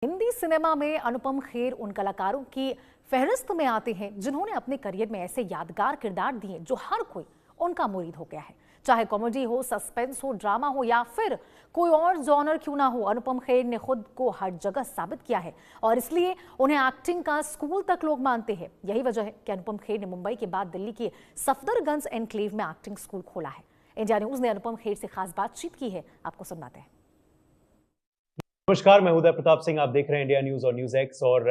Hindi cinema में अनुपम खेर उन कलाकारों की फहरिस्त में आते हैं जिन्होंने अपने करियर में ऐसे यादगार किरदार दिए जो हर कोई उनका मुरीद हो गया है। चाहे कॉमेडी हो, सस्पेंस हो, ड्रामा हो या फिर कोई और जॉनर क्यों ना हो, अनुपम खेर ने खुद को हर जगह साबित किया है और इसलिए उन्हें एक्टिंग का स्कूल तक लोग मानते हैं। यही वजह है कि अनुपम खेर ने मुंबई के बाद दिल्ली के सफदरगंज एनक्लेव में एक्टिंग स्कूल खोला है। इंडिया न्यूज ने अनुपम खेर से खास बातचीत की है, आपको सुनाते हैं। नमस्कार, मैं उदय प्रताप सिंह। आप देख रहे हैं इंडिया न्यूज और न्यूज एक्स। और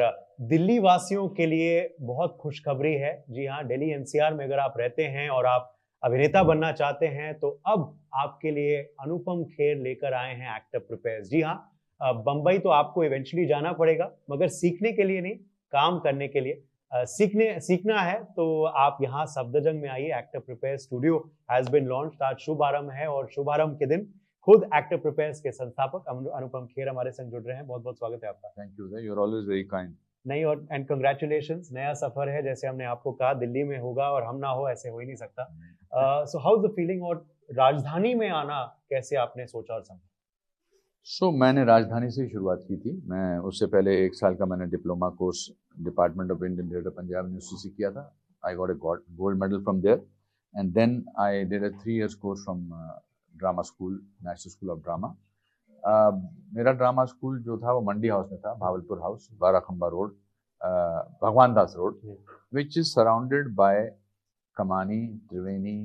दिल्ली वासियों के लिए बहुत खुशखबरी है। जी हाँ, दिल्ली एनसीआर में अगर आप रहते हैं और आप अभिनेता बनना चाहते हैं तो अब आपके लिए अनुपम खेर लेकर आए हैं एक्टर प्रिपेयर्स। जी हाँ, बंबई तो आपको इवेंचुअली जाना पड़ेगा, मगर सीखने के लिए नहीं, काम करने के लिए। सीखना है तो आप यहाँ सफदरजंग में आइए। Actor prepare studio has been launched. आज शुभारंभ है और शुभारंभ के दिन खुद एक्टर प्रिपेयर्स के संस्थापक अनुपम खेर हमारे संग जुड़ रहे हैं। बहुत बहुत स्वागत है आपका। Thank you sir, you are always very kind. नहीं, और एंड कांग्रेचुलेशंस। नया सफर है, जैसे हमने आपको कहा दिल्ली में होगा और हम ना हो ऐसे हो ही नहीं सकता। So how is the feeling, और राजधानी में आना कैसे आपने सोचा और समझा? मैंने राजधानी से ही शुरुआत की थी। मैं उससे पहले 1 साल का मैंने diploma course department of Indian theatre Punjab university से किया था। I got a gold medal from there and then I did a 3 years course from drama school, national school of drama. मेरा ड्रामा स्कूल जो था वो मंडी हाउस में था, Bahawalpur house, 12 Khamba road, Bhagwan Das road, which is surrounded by Kamani, Triveni,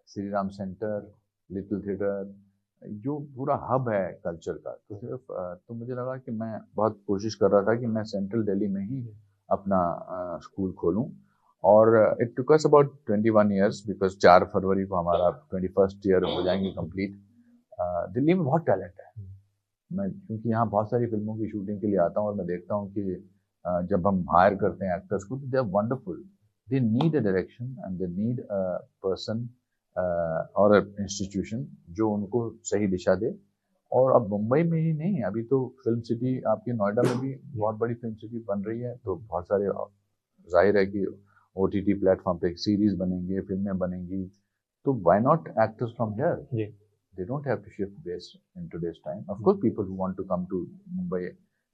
Shri Ram centre, little theatre, जो पूरा hub है culture का। तो मुझे लगा कि मैं बहुत कोशिश कर रहा था कि मैं सेंट्रल दिल्ली में ही अपना स्कूल खोलूं। और it took us about 21 years because 4 फरवरी को हमारा 21st ईयर हो जाएंगे कंप्लीट। दिल्ली में बहुत टैलेंट है। मैं क्योंकि यहाँ बहुत सारी फिल्मों की शूटिंग के लिए आता हूँ और मैं देखता हूँ कि जब हम हायर करते हैं एक्टर्स को तो they are wonderful. They need a direction and they need a person और इंस्टीट्यूशन जो उनको सही दिशा दे। और अब मुंबई में ही नहीं, अभी तो फिल्म सिटी आपकी नोएडा में भी बहुत बड़ी फिल्म सिटी बन रही है। तो बहुत सारे, जाहिर है कि OTT प्लेटफॉर्म पे सीरीज बनेंगे, फिल्में बनेंगी, तो why not actors from here? They don't have to shift base in today's time. Of course, people who want to come to Mumbai,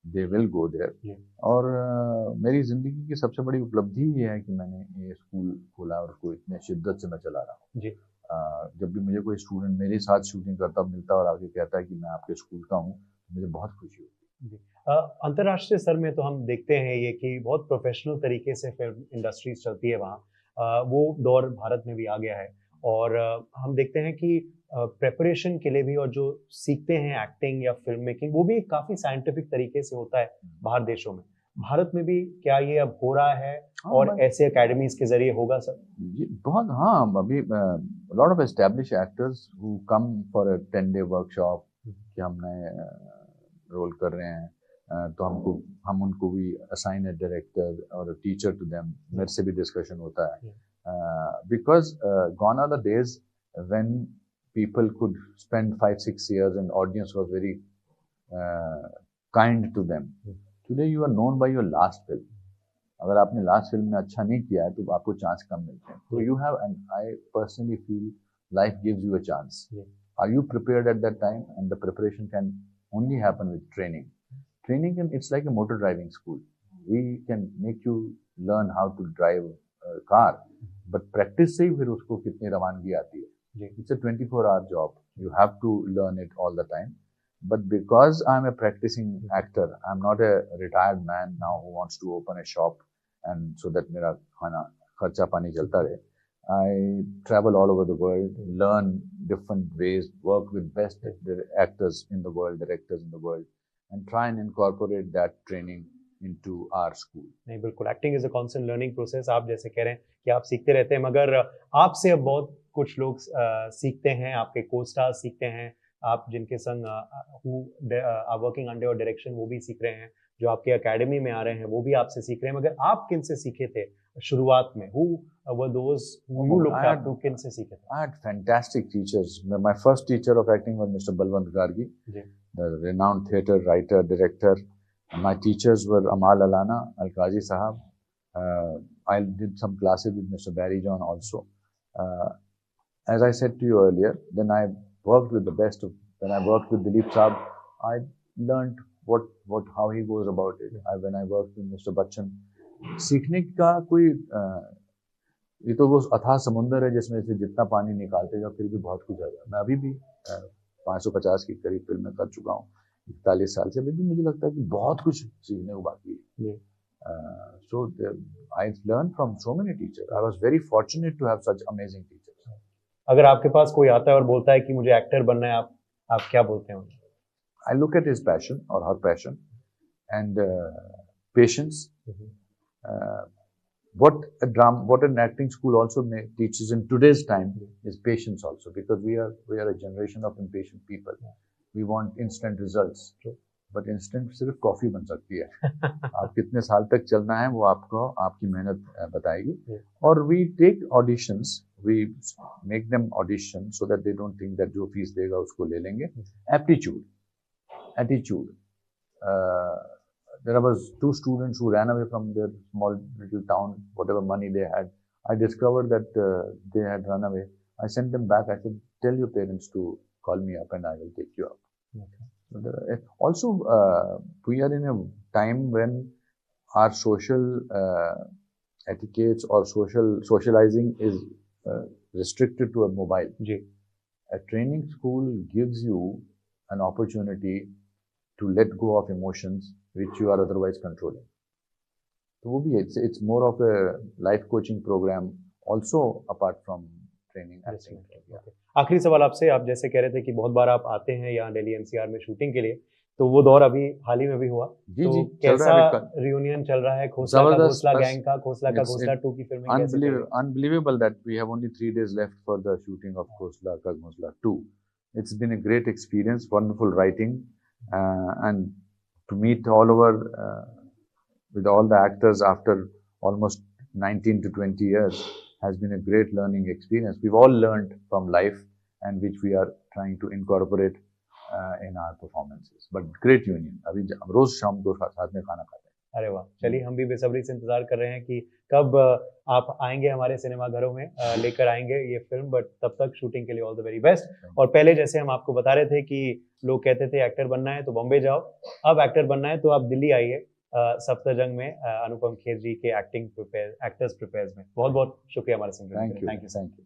they will go there. और मेरी जिंदगी की सबसे बड़ी उपलब्धि ये है कि मैंने ये स्कूल खोला और उसको इतने शिद्दत से मैं चला रहा हूँ। जब भी मुझे कोई स्टूडेंट मेरे साथ शूटिंग करता मिलता और आगे कहता है कि मैं आपके स्कूल का हूँ, मुझे बहुत खुशी होती है। अंतर्राष्ट्रीय स्तर में तो हम देखते हैं ये कि बहुत प्रोफेशनल तरीके से फिल्म इंडस्ट्रीज चलती है वहाँ। वो दौर भारत में भी आ गया है और हम देखते हैं कि प्रेपरेशन के लिए भी और जो सीखते हैं एक्टिंग या फिल्म मेकिंग, वो भी काफी साइंटिफिक तरीके से होता है बाहर देशों में। भारत में भी क्या ये अब हो रहा है? और ऐसे एकेडमीज के जरिए होगा सर? बहुत, हाँ। अभी lot of established actors who come for a 10-day workshop कि हम नए रोल कर रहे हैं, तो हम उनको भी असाइन ए डायरेक्टर और टीचर टू देम। मेरे से भी डिस्कशन होता है because gone are the days when people could spend 5-6 years and audience was very kind to them. Today you are known by your last film. अगर आपने last film में अच्छा नहीं किया है तो आपको चांस कम मिलते हैं। तो you have, and I personally feel life gives you a chance. Are you prepared at that time? And the preparation can only happen with training. Training it's like a motor driving school. We can make you learn how to drive a car, but practice से ही फिर उसको कितनी रवानगी आती है। It's a 24-hour job. You have to learn it all the time. But because I'm a practicing actor, I'm not a retired man now who wants to open a shop and so that मेरा खाना खर्चा पानी चलता रहे. I travel all over the world, learn different ways, work with best actors in the world, directors in the world, and try and incorporate that training into our school. नहीं, बिल्कुल, acting is a constant learning process. आप जैसे कह रहे हैं कि आप सीखते रहते हैं, मगर आपसे अब बहुत कुछ लोग सीखते हैं, आपके को स्टार्स सीखते हैं, आप जिनके संग are working under your direction वो भी सीख रहे हैं, जो आपके एकेडमी में आ रहे हैं वो भी आपसे सीख रहे हैं। मगर आप किन से सीखे थे शुरुआत में? Who were those who you looked up to? किन से सीखे थे? I had fantastic teachers. My first teacher of acting was Mr. Balwant Gargi, the renowned theatre writer, director. My teachers were Amal Alana, Alkazi Sahab. I did some classes with Mr. Barry John also. As I said to you earlier, then I worked with the best of, when I worked with Dilip Saab, I learned how he goes about it. When I worked with Mr. Bachchan, सीखने का कोई ये तो वो अथाह समुंदर है जिसमें से जितना पानी निकालते जाओ फिर भी बहुत कुछ आ जाए। मैं अभी भी 550 की करीब फिल्में कर चुका हूँ 41 साल से, अभी भी मुझे लगता है कि बहुत कुछ सीखने को बाकी है। So I learned from so many teachers. I was very fortunate to have such amazing teachers. अगर आपके पास कोई आता है और बोलता है कि मुझे एक्टर बनना है, आप क्या बोलते हैं? I look at his passion or her passion and patience. What an acting school also teaches in today's time is patience also, because we are a generation of impatient people. We want instant results. But instant सिर्फ coffee बन सकती है। आप कितने साल तक चलना है वो आपको आपकी मेहनत बताएगी। और we take auditions, we make them audition so that they don't think that जो फीस देगा उसको ले लेंगे। Attitude. There was 2 students who ran away from their small little town, whatever money they had. I discovered that they had run away. I sent them back. I said, tell your parents to call me up and I will take you up. Okay. Also, we are in a time when our social etiquettes or socializing is restricted to a mobile. A training school gives you an opportunity to let go of emotions which you are otherwise controlling. So वो भी है, it's more of a life coaching program also apart from training acting. आखिरी सवाल आपसे, आप जैसे कह रहे थे कि बहुत बार आप आते हैं यहाँ दिल्ली एनसीआर में शूटिंग के लिए, तो वो दौर अभी हाल ही में भी हुआ। जी, तो कैसा रियूनियन चल रहा है खोसला का घोसला गैंग का, खोसला का घोसला 2 की फिल्मिंग कैसे चल रही है? Unbelievable that we have only 3 days left for the shooting of Khosla Ka Ghosla 2. It's been a great experience, wonderful writing, and to meet all over with all the actors after almost 19 to 20 years has been a great learning experience. We've all learned from life and which we are trying to incorporate in our performances. But great union. अभी रोज शाम को साथ में खाना खाते हैं। अरे वाह, चलिए हम भी बेसब्री से इंतजार कर रहे हैं कि कब आप आएंगे हमारे सिनेमा घरों में, लेकर आएंगे ये फिल्म। बट तब तक शूटिंग के लिए ऑल द वेरी बेस्ट। और पहले जैसे हम आपको बता रहे थे कि लोग कहते थे एक्टर बनना है तो बॉम्बे जाओ, अब एक्टर बनना है तो आप दिल्ली आइए सप्तजंग में अनुपम खेर जी के एक्टर्स प्रिपेयर्स में। बहुत बहुत शुक्रिया हमारे संग। Thank you.